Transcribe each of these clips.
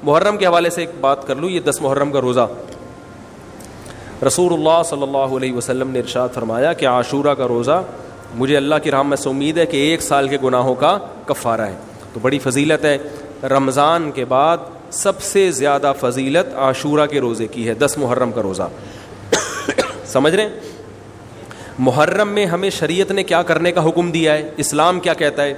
محرم کے حوالے سے ایک بات کر لوں. یہ 10 محرم کا روزہ, رسول اللہ صلی اللہ علیہ وسلم نے ارشاد فرمایا کہ عاشورہ کا روزہ مجھے اللہ کی رحمت سے امید ہے کہ 1 سال کے گناہوں کا کفارہ ہے. تو بڑی فضیلت ہے. رمضان کے بعد سب سے زیادہ فضیلت عاشورہ کے روزے کی ہے, 10 محرم کا روزہ. سمجھ رہے ہیں؟ محرم میں ہمیں شریعت نے کیا کرنے کا حکم دیا ہے, اسلام کیا کہتا ہے؟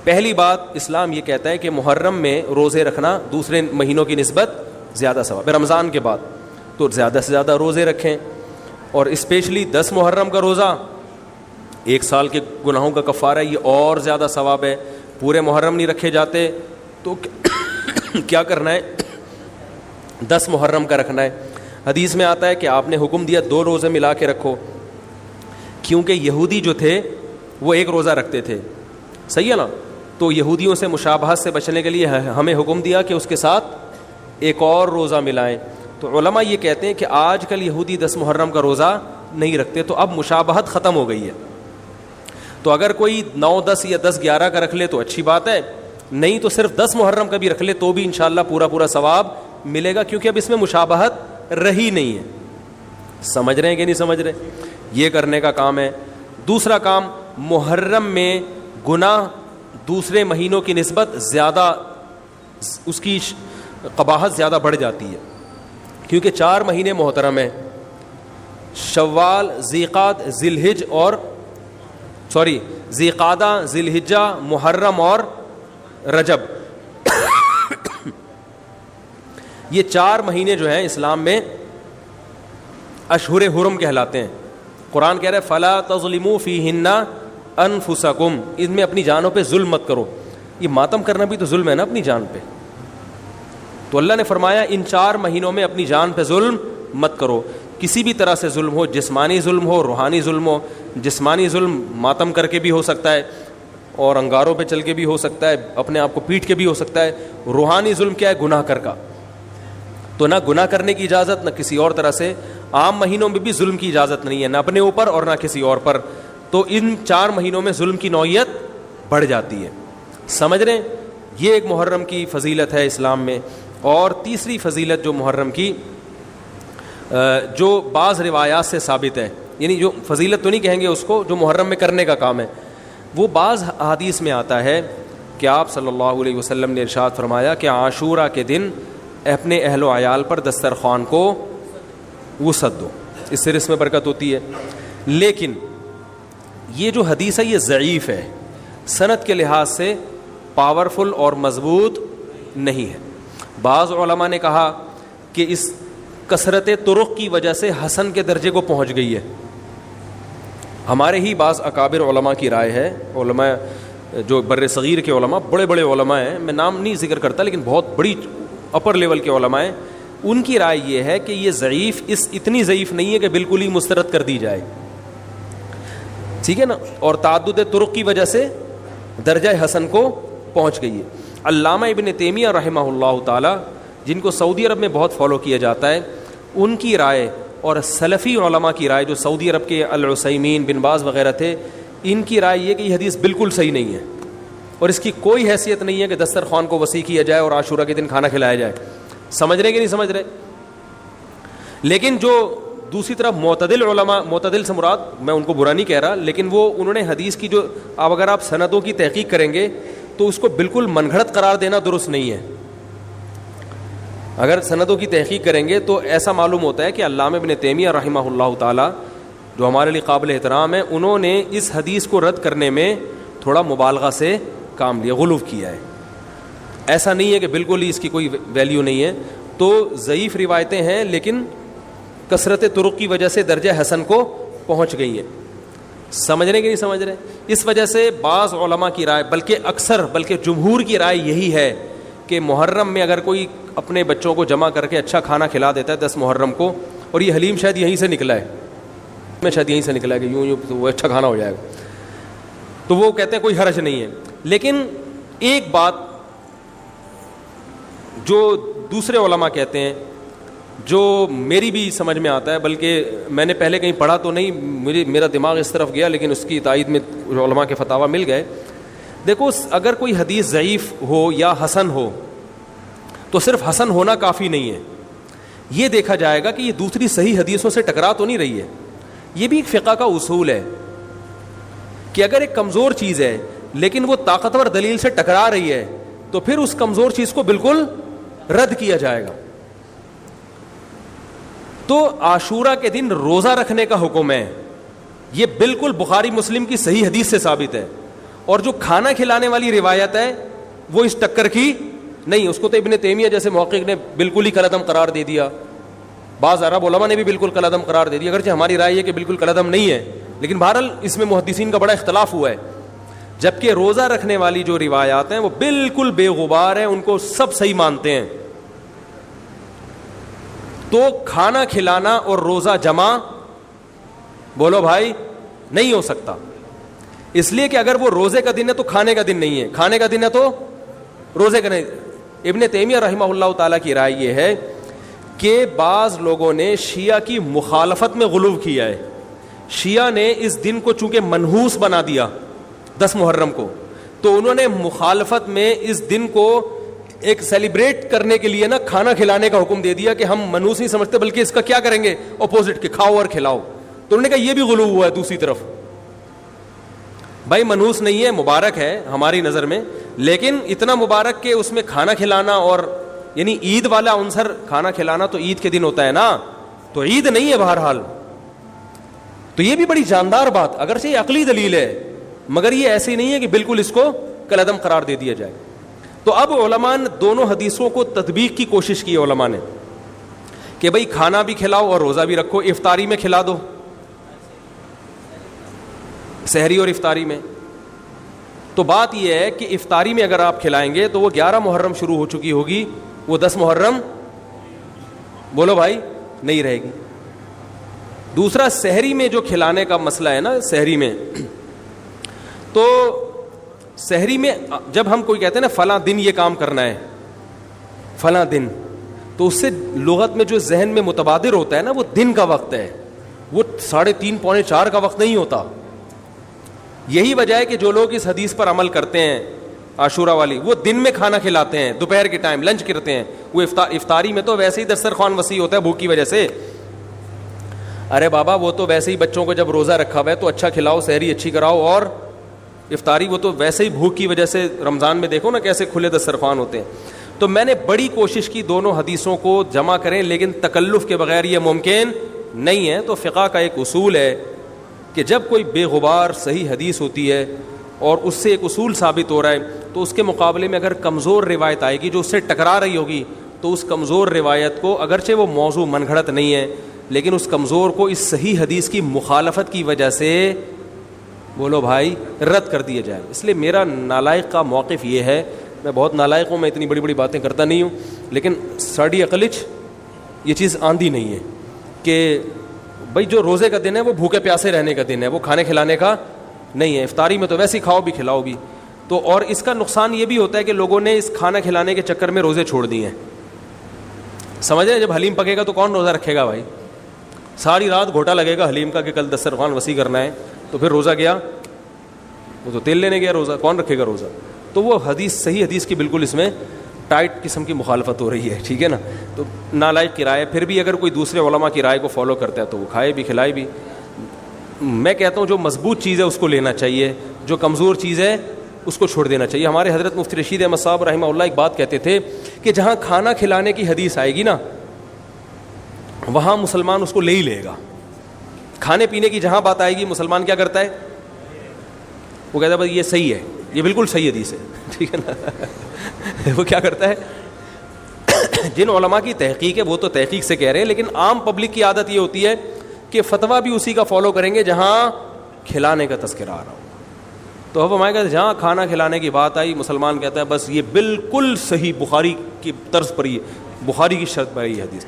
پہلی بات, اسلام یہ کہتا ہے کہ محرم میں روزے رکھنا دوسرے مہینوں کی نسبت زیادہ ثواب ہے. رمضان کے بعد تو زیادہ سے زیادہ روزے رکھیں, اور اسپیشلی 10 محرم کا روزہ 1 سال کے گناہوں کا کفارہ ہے, یہ اور زیادہ ثواب ہے. پورے محرم نہیں رکھے جاتے تو کیا کرنا ہے, 10 محرم کا رکھنا ہے. حدیث میں آتا ہے کہ آپ نے حکم دیا 2 روزے ملا کے رکھو, کیونکہ یہودی جو تھے وہ 1 روزہ رکھتے تھے, صحیح ہے نا. تو یہودیوں سے مشابہت سے بچنے کے لیے ہمیں حکم دیا کہ اس کے ساتھ ایک اور روزہ ملائیں. تو علماء یہ کہتے ہیں کہ آج کل یہودی 10 محرم کا روزہ نہیں رکھتے, تو اب مشابہت ختم ہو گئی ہے. تو اگر کوئی 9, 10 یا 10, 11 کا رکھ لے تو اچھی بات ہے, نہیں تو صرف 10 محرم کا بھی رکھ لے تو بھی انشاءاللہ پورا ثواب ملے گا, کیونکہ اب اس میں مشابہت رہی نہیں ہے. سمجھ رہے ہیں کہ نہیں سمجھ رہے؟ یہ کرنے کا کام ہے. دوسرا کام, محرم میں گناہ دوسرے مہینوں کی نسبت زیادہ, اس کی قباحت زیادہ بڑھ جاتی ہے, کیونکہ 4 مہینے محترم ہیں, شوال, ذیقعدہ, ذیقعدہ, ذی الحجہ, محرم اور رجب. یہ 4 مہینے جو ہیں اسلام میں اشہر حرم کہلاتے ہیں. قرآن کہہ رہا ہے فلا تظلموا فیہن انفسکم, ان میں اپنی جانوں پہ ظلم مت کرو. یہ ماتم کرنا بھی تو ظلم ہے نا اپنی جان پہ. تو اللہ نے فرمایا ان 4 مہینوں میں اپنی جان پہ ظلم مت کرو. کسی بھی طرح سے ظلم ہو, جسمانی ظلم ہو, روحانی ظلم ہو. جسمانی ظلم ماتم کر کے بھی ہو سکتا ہے, اور انگاروں پہ چل کے بھی ہو سکتا ہے, اپنے آپ کو پیٹ کے بھی ہو سکتا ہے. روحانی ظلم کیا ہے؟ گناہ کر کا. تو نہ گناہ کرنے کی اجازت, نہ کسی اور طرح سے. عام مہینوں میں بھی ظلم کی اجازت نہیں ہے, نہ اپنے اوپر اور نہ کسی اور پر. تو ان 4 مہینوں میں ظلم کی نوعیت بڑھ جاتی ہے. سمجھ رہے ہیں؟ یہ ایک محرم کی فضیلت ہے اسلام میں. اور تیسری فضیلت جو محرم کی, جو بعض روایات سے ثابت ہے, یعنی جو فضیلت تو نہیں کہیں گے اس کو, جو محرم میں کرنے کا کام ہے, وہ بعض احادیث میں آتا ہے کہ آپ صلی اللہ علیہ وسلم نے ارشاد فرمایا کہ عاشورہ کے دن اپنے اہل و عیال پر دسترخوان کو وسعت دو, اس سے رزق میں برکت ہوتی ہے. لیکن یہ جو حدیث ہے یہ ضعیف ہے, سند کے لحاظ سے پاورفل اور مضبوط نہیں ہے. بعض علماء نے کہا کہ اس کثرت طرق کی وجہ سے حسن کے درجے کو پہنچ گئی ہے. ہمارے ہی بعض اکابر علماء کی رائے ہے, علماء جو بر صغیر کے علماء, بڑے بڑے علماء ہیں, میں نام نہیں ذکر کرتا لیکن بہت بڑی اپر لیول کے علماء ہیں, ان کی رائے یہ ہے کہ یہ ضعیف, اتنی ضعیف نہیں ہے کہ بالکل ہی مسترد کر دی جائے, ٹھیک ہے نا, اور تعدد طرق کی وجہ سے درجہ حسن کو پہنچ گئی ہے. علامہ ابن تیمیہ رحمہ اللہ تعالی, جن کو سعودی عرب میں بہت فالو کیا جاتا ہے, ان کی رائے اور سلفی علماء کی رائے, جو سعودی عرب کے العثیمین, بن باز وغیرہ تھے, ان کی رائے یہ کہ یہ حدیث بالکل صحیح نہیں ہے, اور اس کی کوئی حیثیت نہیں ہے کہ دسترخوان کو وسیع کیا جائے اور عاشورہ کے دن کھانا کھلایا جائے. سمجھ رہے کہ نہیں سمجھ رہے؟ لیکن جو دوسری طرف معتدل علماء, معتدل سے مراد میں ان کو برا نہیں کہہ رہا, لیکن وہ انہوں نے حدیث کی جو, اب اگر آپ سندوں کی تحقیق کریں گے تو اس کو بالکل من گھڑت قرار دینا درست نہیں ہے. اگر سندوں کی تحقیق کریں گے تو ایسا معلوم ہوتا ہے کہ علامہ ابن تیمیہ رحمہ اللہ تعالی, جو ہمارے لیے قابل احترام ہے, انہوں نے اس حدیث کو رد کرنے میں تھوڑا مبالغہ سے کام لیا, غلو کیا ہے. ایسا نہیں ہے کہ بالکل ہی اس کی کوئی ویلیو نہیں ہے. تو ضعیف روایتیں ہیں لیکن کثرت طرق کی وجہ سے درجہ حسن کو پہنچ گئی ہیں. سمجھ رہے کہ نہیں سمجھ رہے؟ اس وجہ سے بعض علماء کی رائے, بلکہ جمہور کی رائے یہی ہے کہ محرم میں اگر کوئی اپنے بچوں کو جمع کر کے اچھا کھانا کھلا دیتا ہے 10 محرم کو, اور یہ حلیم شاید یہیں سے نکلا ہے, کہ یوں تو وہ اچھا کھانا ہو جائے گا, تو وہ کہتے ہیں کوئی حرج نہیں ہے. لیکن ایک بات جو دوسرے علماء کہتے ہیں, جو میری بھی سمجھ میں آتا ہے, بلکہ میں نے پہلے کہیں پڑھا تو نہیں, میرا دماغ اس طرف گیا, لیکن اس کی تائید میں علماء کے فتاوی مل گئے. دیکھو, اگر کوئی حدیث ضعیف ہو یا حسن ہو, تو صرف حسن ہونا کافی نہیں ہے، یہ دیکھا جائے گا کہ یہ دوسری صحیح حدیثوں سے ٹکرا تو نہیں رہی ہے. یہ بھی ایک فقہ کا اصول ہے کہ اگر ایک کمزور چیز ہے لیکن وہ طاقتور دلیل سے ٹکرا رہی ہے تو پھر اس کمزور چیز کو بالکل رد کیا جائے گا. تو عاشورہ کے دن روزہ رکھنے کا حکم ہے، یہ بالکل بخاری مسلم کی صحیح حدیث سے ثابت ہے. اور جو کھانا کھلانے والی روایت ہے وہ اس ٹکر کی نہیں، اس کو تو ابن تیمیہ جیسے محقق نے بالکل ہی کالعدم قرار دے دیا، بعض عرب علماء نے بھی بالکل کالعدم قرار دے دیا، اگرچہ ہماری رائے ہے کہ بالکل کالعدم نہیں ہے، لیکن بہرحال اس میں محدثین کا بڑا اختلاف ہوا ہے. جبکہ روزہ رکھنے والی جو روایات ہیں وہ بالکل بے غبار ہیں، ان کو سب صحیح مانتے ہیں. تو کھانا کھلانا اور روزہ جمع بولو بھائی نہیں ہو سکتا، اس لیے کہ اگر وہ روزے کا دن ہے تو کھانے کا دن نہیں ہے، کھانے کا دن ہے تو روزے کا نہیں. ابن تیمیہ رحمہ اللہ تعالیٰ کی رائے یہ ہے کہ بعض لوگوں نے شیعہ کی مخالفت میں غلو کیا ہے. شیعہ نے اس دن کو چونکہ منحوس بنا دیا 10 محرم کو، تو انہوں نے مخالفت میں اس دن کو ایک سیلیبریٹ کرنے کے لیے نا کھانا کھلانے کا حکم دے دیا کہ ہم منحوس نہیں سمجھتے بلکہ اس کا کیا کریں گے اپوزٹ کے کھاؤ اور کھلاؤ. تو انہوں نے کہا یہ بھی غلو ہوا ہے دوسری طرف. بھائی منحوس نہیں ہے، مبارک ہے ہماری نظر میں، لیکن اتنا مبارک کہ اس میں کھانا کھلانا اور یعنی عید والا عنصر کھانا کھلانا تو عید کے دن ہوتا ہے نا، تو عید نہیں ہے بہرحال. تو یہ بھی بڑی جاندار بات، اگرچہ یہ عقلی دلیل ہے مگر یہ ایسی نہیں ہے کہ بالکل اس کو کالعدم قرار دے دیا جائے. تو اب علماء نے دونوں حدیثوں کو تطبیق کی کوشش کی علماء نے کہ بھئی کھانا بھی کھلاؤ اور روزہ بھی رکھو، افطاری میں کھلا دو، سحری اور افطاری میں. تو بات یہ ہے کہ افطاری میں اگر آپ کھلائیں گے تو وہ 11 محرم شروع ہو چکی ہوگی، وہ 10 محرم بولو بھائی نہیں رہے گی. دوسرا سحری میں جو کھلانے کا مسئلہ ہے نا، سحری میں تو سحری میں جب ہم کوئی کہتے ہیں نا فلاں دن یہ کام کرنا ہے فلاں دن، تو اس سے لغت میں جو ذہن میں متبادر ہوتا ہے نا وہ دن کا وقت ہے، وہ 3:30 پونے 4 کا وقت نہیں ہوتا. یہی وجہ ہے کہ جو لوگ اس حدیث پر عمل کرتے ہیں عاشورہ والی، وہ دن میں کھانا کھلاتے ہیں، دوپہر کے ٹائم لنچ کرتے ہیں. وہ افطاری میں تو ویسے ہی دسترخوان وسیع ہوتا ہے بھوک کی وجہ سے. ارے بابا وہ تو ویسے ہی بچوں کو جب روزہ رکھا ہوا ہے تو اچھا کھلاؤ، سحری اچھی کراؤ، اور افطاری وہ تو ویسے ہی بھوک کی وجہ سے رمضان میں دیکھو نا کیسے کھلے دسترخوان ہوتے ہیں. تو میں نے بڑی کوشش کی دونوں حدیثوں کو جمع کریں، لیکن تکلف کے بغیر یہ ممکن نہیں ہے. تو فقہ کا ایک اصول ہے کہ جب کوئی بے غبار صحیح حدیث ہوتی ہے اور اس سے ایک اصول ثابت ہو رہا ہے تو اس کے مقابلے میں اگر کمزور روایت آئے گی جو اس سے ٹکرا رہی ہوگی تو اس کمزور روایت کو، اگرچہ وہ موضوع من گھڑت نہیں ہے لیکن اس کمزور کو اس صحیح حدیث کی مخالفت کی وجہ سے بولو بھائی رد کر دیا جائے. اس لیے میرا نالائق کا موقف یہ ہے، میں بہت نالائق ہوں، میں اتنی بڑی بڑی باتیں کرتا نہیں ہوں، لیکن ساڑی عقلچ یہ چیز آندھی نہیں ہے کہ بھائی جو روزے کا دن ہے وہ بھوکے پیاسے رہنے کا دن ہے، وہ کھانے کھلانے کا نہیں ہے. افطاری میں تو ویسے ہی کھاؤ بھی کھلاؤ بھی. تو اور اس کا نقصان یہ بھی ہوتا ہے کہ لوگوں نے اس کھانا کھلانے کے چکر میں روزے چھوڑ دیے ہیں. سمجھ رہے ہیں، جب حلیم پکے گا تو کون روزہ رکھے گا بھائی؟ ساری رات گھوٹا لگے گا حلیم کا کہ کل دسترخوان وسیع کرنا ہے، تو پھر روزہ گیا، وہ تو تیل لینے گیا، روزہ کون رکھے گا روزہ؟ تو وہ حدیث صحیح حدیث کی بالکل اس میں ٹائٹ قسم کی مخالفت ہو رہی ہے. ٹھیک ہے نا؟ تو نالائق کی رائے، پھر بھی اگر کوئی دوسرے علماء کی رائے کو فالو کرتا ہے تو وہ کھائے بھی کھلائے بھی. میں کہتا ہوں جو مضبوط چیز ہے اس کو لینا چاہیے، جو کمزور چیز ہے اس کو چھوڑ دینا چاہیے. ہمارے حضرت مفتی رشید احمد صاحب رحمہ اللہ ایک بات کہتے تھے کہ جہاں کھانا کھلانے کی حدیث آئے گی نا وہاں مسلمان اس کو لے ہی لے گا. کھانے پینے کی جہاں بات آئے گی مسلمان کیا کرتا ہے؟ وہ کہتا ہے بس یہ صحیح ہے، یہ بالکل صحیح حدیث ہے. ٹھیک ہے نا؟ وہ کیا کرتا ہے؟ جن علماء کی تحقیق ہے وہ تو تحقیق سے کہہ رہے ہیں، لیکن عام پبلک کی عادت یہ ہوتی ہے کہ فتویٰ بھی اسی کا فالو کریں گے جہاں کھلانے کا تذکرہ آ رہا ہو. تو اب ہمارے کہتے ہیں جہاں کھانا کھلانے کی بات آئی مسلمان کہتا ہے بس یہ بالکل صحیح بخاری کی طرز پر ہی، بخاری کی شرط پر ہی حدیث.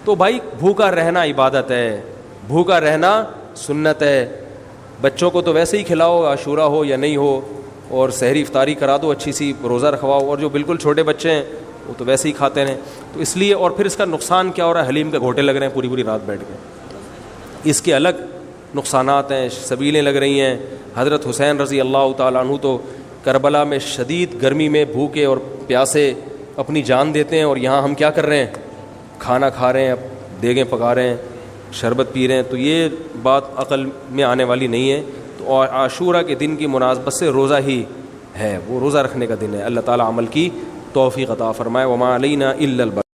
تو بھائی بھوکا رہنا عبادت ہے، بھوکا رہنا سنت ہے. بچوں کو تو ویسے ہی کھلاؤ عاشورہ ہو یا نہیں ہو، اور سحری افطاری کرا دو، اچھی سی روزہ رکھواؤ. اور جو بالکل چھوٹے بچے ہیں وہ تو ویسے ہی کھاتے ہیں. تو اس لیے، اور پھر اس کا نقصان کیا ہو رہا ہے؟ حلیم کے گھوٹے لگ رہے ہیں پوری پوری رات بیٹھ کے. اس کے الگ نقصانات ہیں، سبیلیں لگ رہی ہیں. حضرت حسین رضی اللہ تعالیٰ عنہ تو کربلا میں شدید گرمی میں بھوکے اور پیاسے اپنی جان دیتے ہیں اور یہاں ہم کیا کر رہے ہیں, کھانا کھا رہے ہیں, دیگیں پکا رہے ہیں, شربت پی رہے ہیں, تو یہ بات عقل میں آنے والی نہیں ہے. تو عاشورہ کے دن کی مناسبت سے روزہ ہی ہے, وہ روزہ رکھنے کا دن ہے. اللہ تعالیٰ عمل کی توفیق عطا فرمائے. وما علینا الا البلاغ.